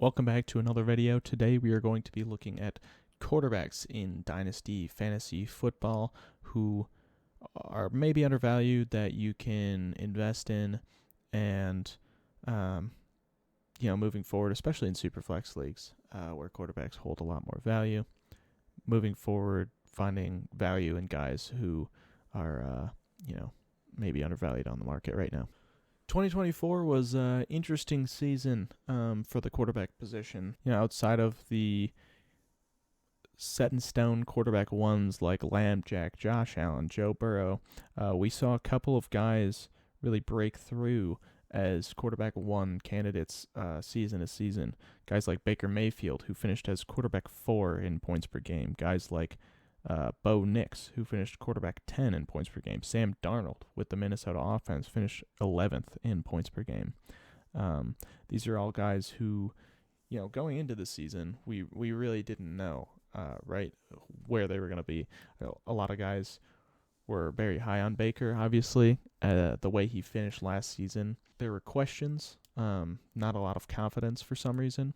Welcome back to another video. Today we are going to be looking at quarterbacks in Dynasty Fantasy Football who are maybe undervalued that you can invest in and, moving forward, especially in Superflex leagues where quarterbacks hold a lot more value. Moving forward, finding value in guys who are, maybe undervalued on the market right now. 2024 was an interesting season for the quarterback position. Outside of the set-in-stone quarterback ones like Lamb, Jack, Josh Allen, Joe Burrow, we saw a couple of guys really break through as quarterback one candidates season to season. Guys like Baker Mayfield, who finished as quarterback 4 in points per game. Guys like Bo Nix, who finished quarterback 10 in points per game. Sam Darnold with the Minnesota offense finished 11th in points per game. These are all guys who, going into the season, we really didn't know, where they were going to be. A lot of guys were very high on Baker, obviously. The way he finished last season, there were questions, not a lot of confidence for some reason,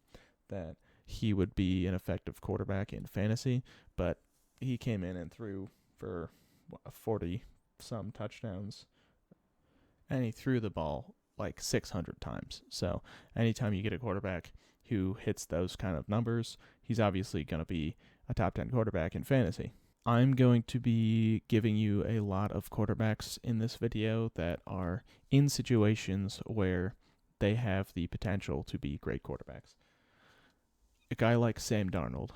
that he would be an effective quarterback in fantasy, but he came in and threw for 40-some touchdowns, and he threw the ball like 600 times. So anytime you get a quarterback who hits those kind of numbers, he's obviously going to be a top 10 quarterback in fantasy. I'm going to be giving you a lot of quarterbacks in this video that are in situations where they have the potential to be great quarterbacks. A guy like Sam Darnold,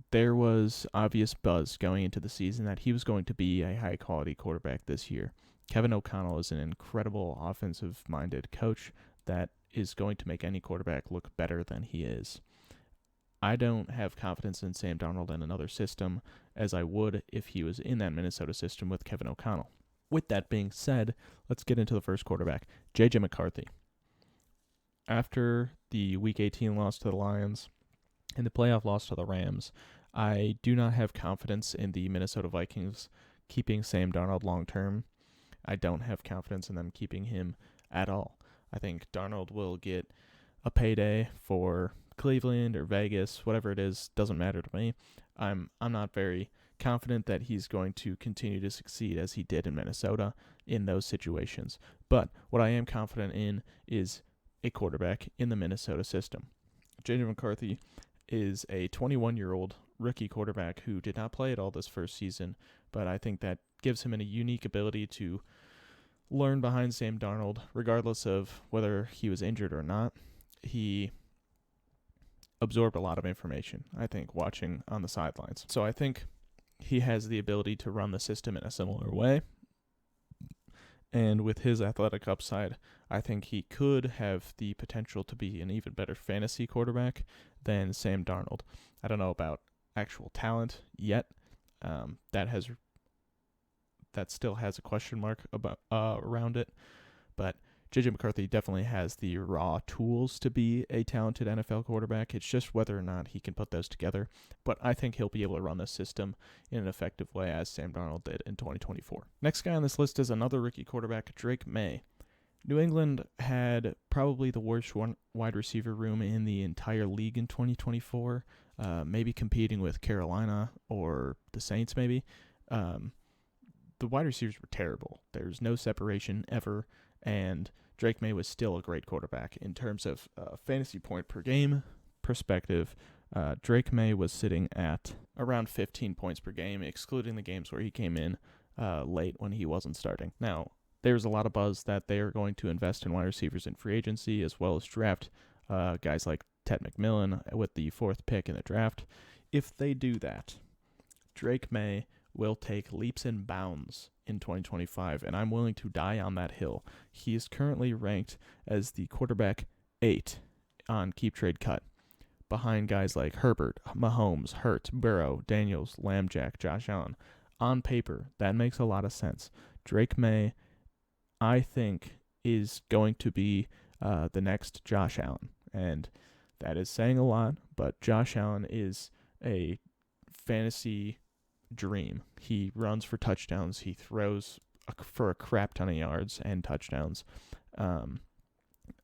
there was obvious buzz going into the season that he was going to be a high-quality quarterback this year. Kevin O'Connell is an incredible offensive-minded coach that is going to make any quarterback look better than he is. I don't have confidence in Sam Darnold in another system as I would if he was in that Minnesota system with Kevin O'Connell. With that being said, let's get into the first quarterback, J.J. McCarthy. After the Week 18 loss to the Lions and the playoff loss to the Rams, I do not have confidence in the Minnesota Vikings keeping Sam Darnold long term. I don't have confidence in them keeping him at all. I think Darnold will get a payday for Cleveland or Vegas, whatever it is, doesn't matter to me. I'm not very confident that he's going to continue to succeed as he did in Minnesota in those situations. But what I am confident in is a quarterback in the Minnesota system. J.J. McCarthy is a 21-year-old rookie quarterback who did not play at all this first season, but I think that gives him a unique ability to learn behind Sam Darnold, regardless of whether he was injured or not. He absorbed a lot of information, I think, watching on the sidelines. So I think he has the ability to run the system in a similar way. And with his athletic upside, I think he could have the potential to be an even better fantasy quarterback than Sam Darnold. I don't know about actual talent yet. That still has a question mark about around it. But J.J. McCarthy definitely has the raw tools to be a talented NFL quarterback. It's just whether or not he can put those together. But I think he'll be able to run this system in an effective way as Sam Darnold did in 2024. Next guy on this list is another rookie quarterback, Drake May. New England had probably the worst wide receiver room in the entire league in 2024, maybe competing with Carolina or the Saints maybe. The wide receivers were terrible. There's no separation ever, and Drake May was still a great quarterback. In terms of fantasy point per game perspective, Drake May was sitting at around 15 points per game, excluding the games where he came in late when he wasn't starting. Now, there's a lot of buzz that they are going to invest in wide receivers in free agency as well as draft guys like Ted McMillan with the 4th pick in the draft. If they do that, Drake May will take leaps and bounds in 2025, and I'm willing to die on that hill. He is currently ranked as the quarterback 8 on Keep Trade Cut, behind guys like Herbert, Mahomes, Hurts, Burrow, Daniels, Lamb, Jack, Josh Allen. On paper, that makes a lot of sense. Drake May, I think, is going to be the next Josh Allen, and that is saying a lot, but Josh Allen is a fantasy dream. He runs for touchdowns. He throws for a crap ton of yards and touchdowns.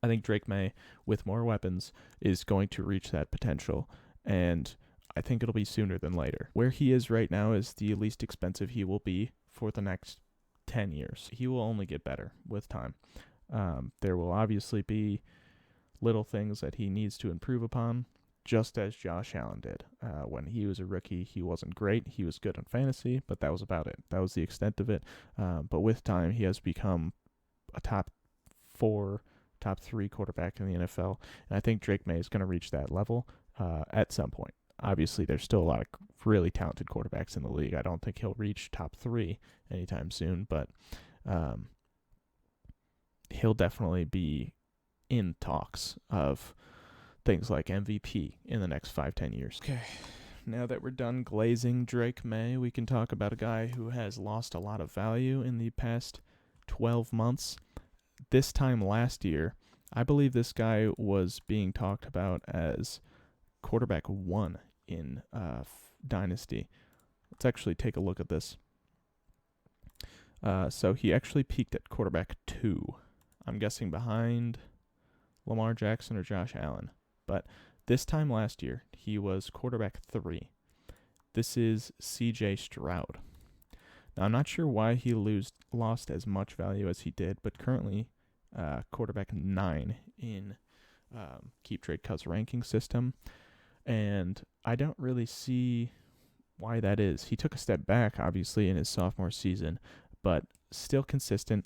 I think Drake May, with more weapons, is going to reach that potential, and I think it'll be sooner than later. Where he is right now is the least expensive he will be for the next 10 years. He will only get better with time. There will obviously be little things that he needs to improve upon, just as Josh Allen did. When he was a rookie, he wasn't great. He was good in fantasy, but that was about it. That was the extent of it. But with time, he has become a top 4, top 3 quarterback in the NFL. And I think Drake May is going to reach that level at some point. Obviously, there's still a lot of really talented quarterbacks in the league. I don't think he'll reach top 3 anytime soon, but he'll definitely be in talks of things like MVP in the next 5-10 years. Okay, now that we're done glazing Drake May, we can talk about a guy who has lost a lot of value in the past 12 months. This time last year, I believe this guy was being talked about as quarterback 1 in Dynasty. Let's actually take a look at this. So he actually peaked at quarterback 2. I'm guessing behind Lamar Jackson or Josh Allen. But this time last year, he was quarterback 3. This is C.J. Stroud. Now, I'm not sure why he lost as much value as he did, but currently quarterback 9 in Keep Trade Cut's ranking system. And I don't really see why that is. He took a step back, obviously, in his sophomore season, but still consistent.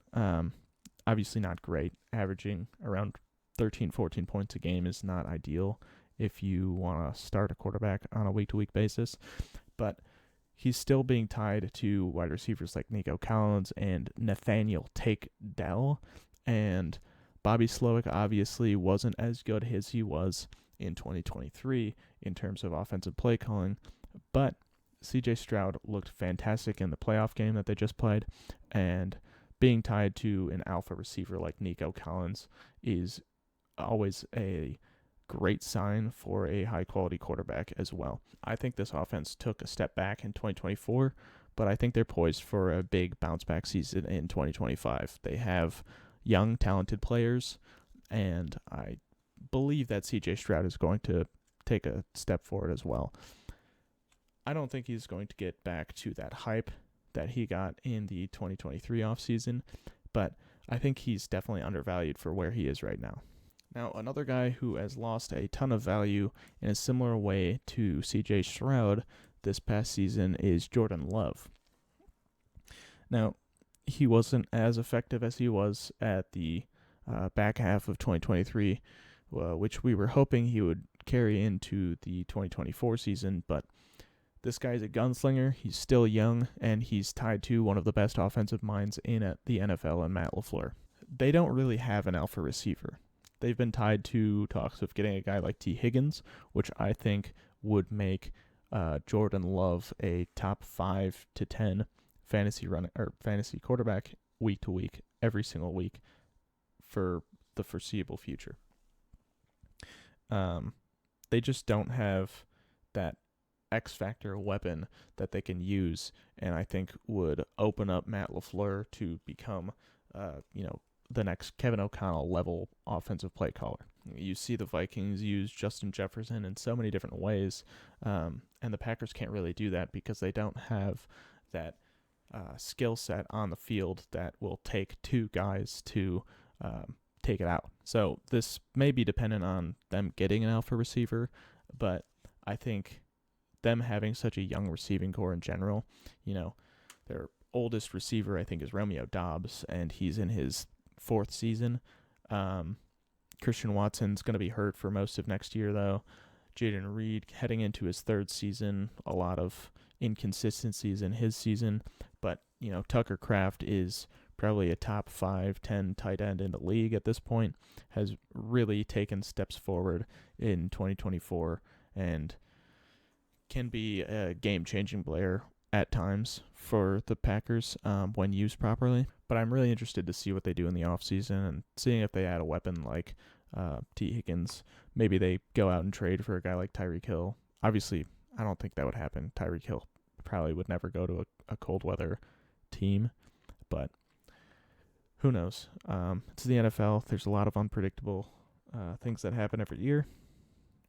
Obviously not great. Averaging around 13, 14 points a game is not ideal if you want to start a quarterback on a week-to-week basis. But he's still being tied to wide receivers like Nico Collins and Nathaniel Take Dell. And Bobby Slowick obviously wasn't as good as he was in 2023 in terms of offensive play calling. But C.J. Stroud looked fantastic in the playoff game that they just played. And being tied to an alpha receiver like Nico Collins is always a great sign for a high-quality quarterback as well. I think this offense took a step back in 2024, but I think they're poised for a big bounce-back season in 2025. They have young, talented players, and I believe that C.J. Stroud is going to take a step forward as well. I don't think he's going to get back to that hype that he got in the 2023 offseason, but I think he's definitely undervalued for where he is right now. Now, another guy who has lost a ton of value in a similar way to C.J. Stroud this past season is Jordan Love. Now, he wasn't as effective as he was at the back half of 2023, which we were hoping he would carry into the 2024 season, but this guy's a gunslinger. He's still young, and he's tied to one of the best offensive minds in the NFL, and Matt LaFleur. They don't really have an alpha receiver. They've been tied to talks of getting a guy like T. Higgins, which I think would make Jordan Love a top 5 to 10 fantasy quarterback week to week, every single week for the foreseeable future. They just don't have that X-factor weapon that they can use, and I think would open up Matt LaFleur to become, the next Kevin O'Connell level offensive play caller. You see the Vikings use Justin Jefferson in so many different ways, and the Packers can't really do that because they don't have that skill set on the field that will take 2 guys to take it out. So this may be dependent on them getting an alpha receiver, but I think them having such a young receiving core in general, their oldest receiver I think is Romeo Doubs, and he's in his 4th season. Christian Watson's going to be hurt for most of next year, though. Jaden Reed heading into his 3rd season, a lot of inconsistencies in his season, but Tucker Kraft is probably a top 5-10 tight end in the league at this point, has really taken steps forward in 2024, and can be a game-changing player at times for the Packers when used properly. But I'm really interested to see what they do in the offseason and seeing if they add a weapon like T. Higgins. Maybe they go out and trade for a guy like Tyreek Hill. Obviously, I don't think that would happen. Tyreek Hill probably would never go to a cold weather team. But who knows? It's the NFL. There's a lot of unpredictable things that happen every year.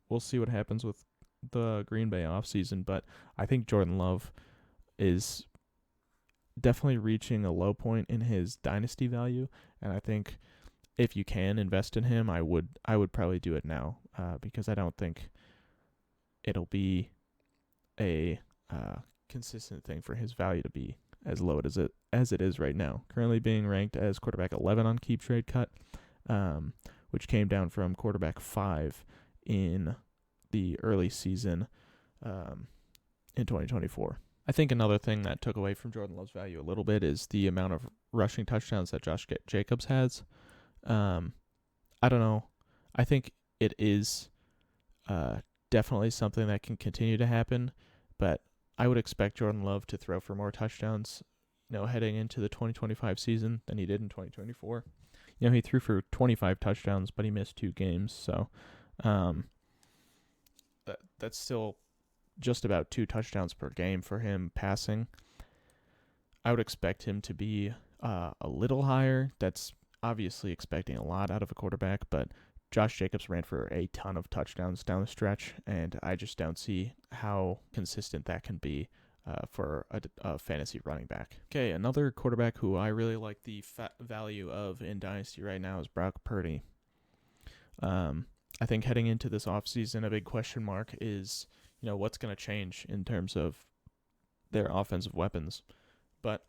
We'll see what happens with the Green Bay offseason, but I think Jordan Love is definitely reaching a low point in his dynasty value, and I think if you can invest in him, I would probably do it now, because I don't think it'll be a consistent thing for his value to be as low as it is right now. Currently being ranked as quarterback 11 on Keep Trade Cut, which came down from quarterback 5 in the early season in 2024. I think another thing that took away from Jordan Love's value a little bit is the amount of rushing touchdowns that Josh Jacobs has. I don't know. I think it is definitely something that can continue to happen, but I would expect Jordan Love to throw for more touchdowns, heading into the 2025 season than he did in 2024. He threw for 25 touchdowns, but he missed 2 games, so that's still just about 2 touchdowns per game for him passing. I would expect him to be a little higher. That's obviously expecting a lot out of a quarterback, but Josh Jacobs ran for a ton of touchdowns down the stretch, and I just don't see how consistent that can be for a fantasy running back. Okay, another quarterback who I really like the value of in Dynasty right now is Brock Purdy. I think heading into this offseason, a big question mark is, what's going to change in terms of their offensive weapons. But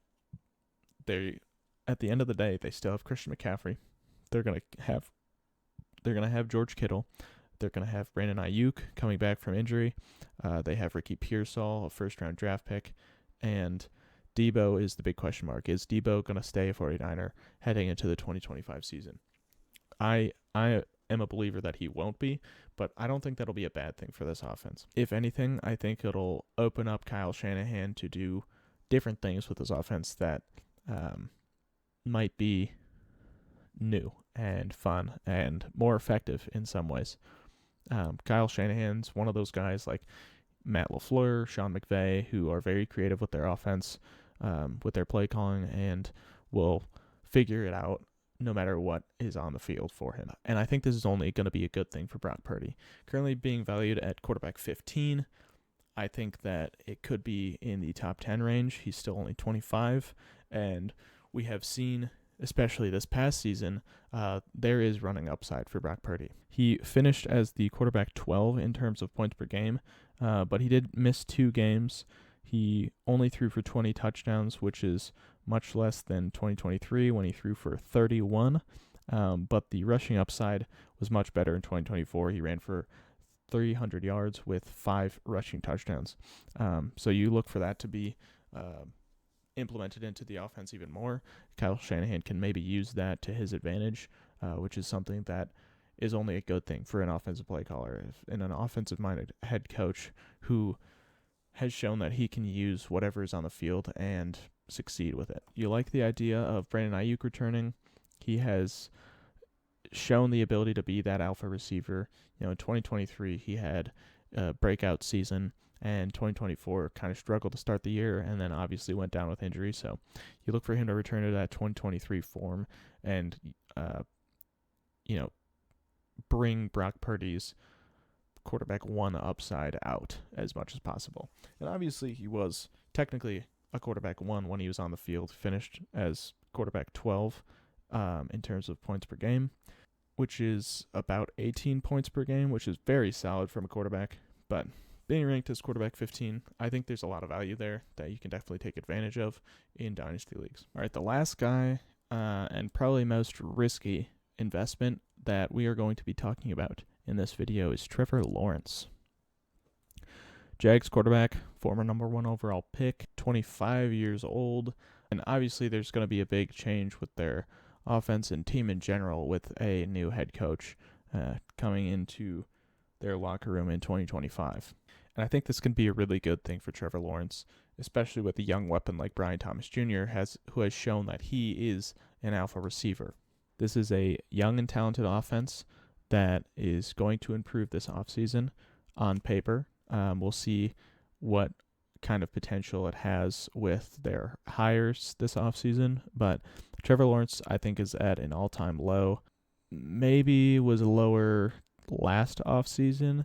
at the end of the day, they still have Christian McCaffrey. They're going to have George Kittle. They're going to have Brandon Ayuk coming back from injury. They have Ricky Pearsall, a first-round draft pick. And Debo is the big question mark. Is Debo going to stay a 49er heading into the 2025 season? I am a believer that he won't be, but I don't think that'll be a bad thing for this offense. If anything, I think it'll open up Kyle Shanahan to do different things with his offense that might be new and fun and more effective in some ways. Kyle Shanahan's one of those guys like Matt LaFleur, Sean McVay, who are very creative with their offense, with their play calling, and will figure it out no matter what is on the field for him. And I think this is only going to be a good thing for Brock Purdy. Currently being valued at quarterback 15, I think that it could be in the top 10 range. He's still only 25, and we have seen, especially this past season, there is running upside for Brock Purdy. He finished as the quarterback 12 in terms of points per game, but he did miss 2 games. He only threw for 20 touchdowns, which is much less than 2023 when he threw for 31. But the rushing upside was much better in 2024. He ran for 300 yards with 5 rushing touchdowns. So you look for that to be implemented into the offense even more. Kyle Shanahan can maybe use that to his advantage, which is something that is only a good thing for an offensive play caller and an offensive-minded head coach who has shown that he can use whatever is on the field and succeed with it. You like the idea of Brandon Ayuk returning. He has shown the ability to be that alpha receiver. In 2023, he had a breakout season, and 2024 kind of struggled to start the year and then obviously went down with injury. So you look for him to return to that 2023 form and, bring Brock Purdy's quarterback 1 upside out as much as possible. And obviously he was technically a quarterback 1 when he was on the field, finished as quarterback 12 in terms of points per game, which is about 18 points per game, which is very solid from a quarterback. But being ranked as quarterback 15, I think there's a lot of value there that you can definitely take advantage of in Dynasty Leagues. All right, the last guy and probably most risky investment that we are going to be talking about in this video is Trevor Lawrence. Jags quarterback, former number 1 overall pick, 25 years old, and obviously there's going to be a big change with their offense and team in general with a new head coach coming into their locker room in 2025. And I think this can be a really good thing for Trevor Lawrence, especially with a young weapon like Brian Thomas Jr., who has shown that he is an alpha receiver. This is a young and talented offense that is going to improve this offseason on paper. We'll see what kind of potential it has with their hires this offseason, but Trevor Lawrence, I think, is at an all-time low. Maybe was lower last offseason,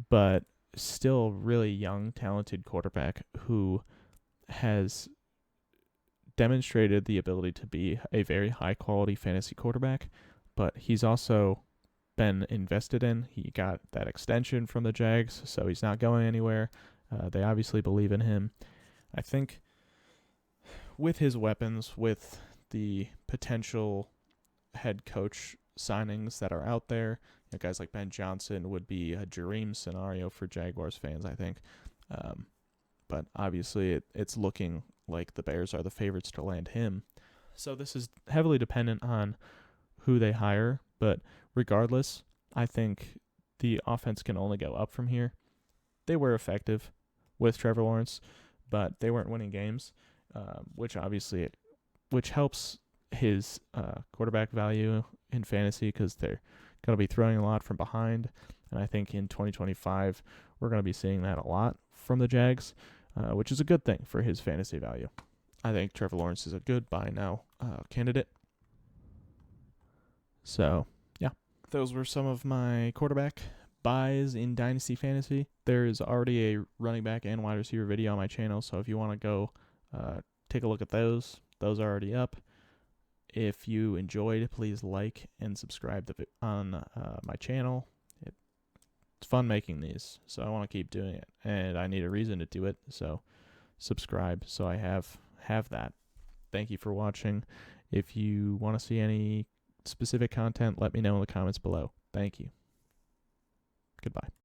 but still really young, talented quarterback who has demonstrated the ability to be a very high-quality fantasy quarterback, but he's also been invested in. He got that extension from the Jags, so he's not going anywhere. They obviously believe in him. I think with his weapons, with the potential head coach signings that are out there, guys like Ben Johnson would be a dream scenario for Jaguars fans, I think. But obviously, it's looking like the Bears are the favorites to land him. So this is heavily dependent on who they hire, but regardless, I think the offense can only go up from here. They were effective with Trevor Lawrence, but they weren't winning games, which helps his quarterback value in fantasy because they're going to be throwing a lot from behind. And I think in 2025, we're going to be seeing that a lot from the Jags, which is a good thing for his fantasy value. I think Trevor Lawrence is a good buy now candidate. So, yeah, those were some of my quarterback buys in Dynasty Fantasy. There's already a running back and wide receiver video on my channel, so if you want to go take a look at those are already up. If you enjoyed, please like and subscribe on my channel. It's fun making these, so I want to keep doing it, and I need a reason to do it, so subscribe so I have that. Thank you for watching. If you want to see any specific content, let me know in the comments below. Thank you. Goodbye.